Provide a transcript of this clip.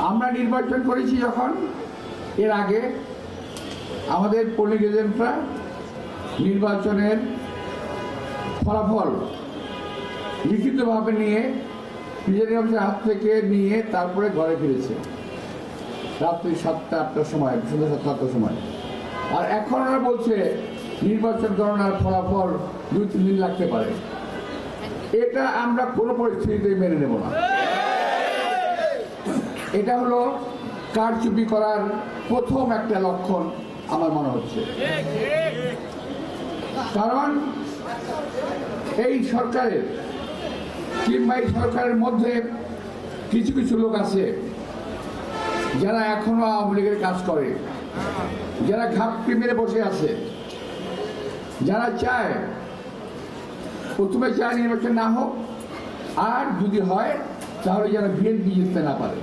আমরা নির্বাচন করেছি যখন, এর আগে আমাদের পোলিং এজেন্টরা নির্বাচনের ফলাফল লিখিতভাবে নিয়ে প্রিজাইডিং অফিসারের হাত থেকে নিয়ে তারপরে ঘরে ফিরেছে রাত্রি 7টা-8টার সময়, সন্ধ্যা 7টা-8টার সময়। আর এখন ওরা বলছে নির্বাচন গণনার ফলাফল 2-3 দিন লাগতে পারে। এটা আমরা কোনো পরিস্থিতিতে মেনে নেব না। এটা হলো কারচুপি করার প্রথম একটা লক্ষণ আমার মনে হচ্ছে। কারণ এই সরকারের কিংবা এই সরকারের মধ্যে কিছু কিছু লোক আছে যারা এখনো আওয়ামী লীগের কাজ করে, যারা ঘাপটি মেরে বসে আছে, যারা চায় প্রথমে চায় নির্বাচন না হোক, আর যদি হয় তাহলে যেন বিএনপি জিততে না পারে।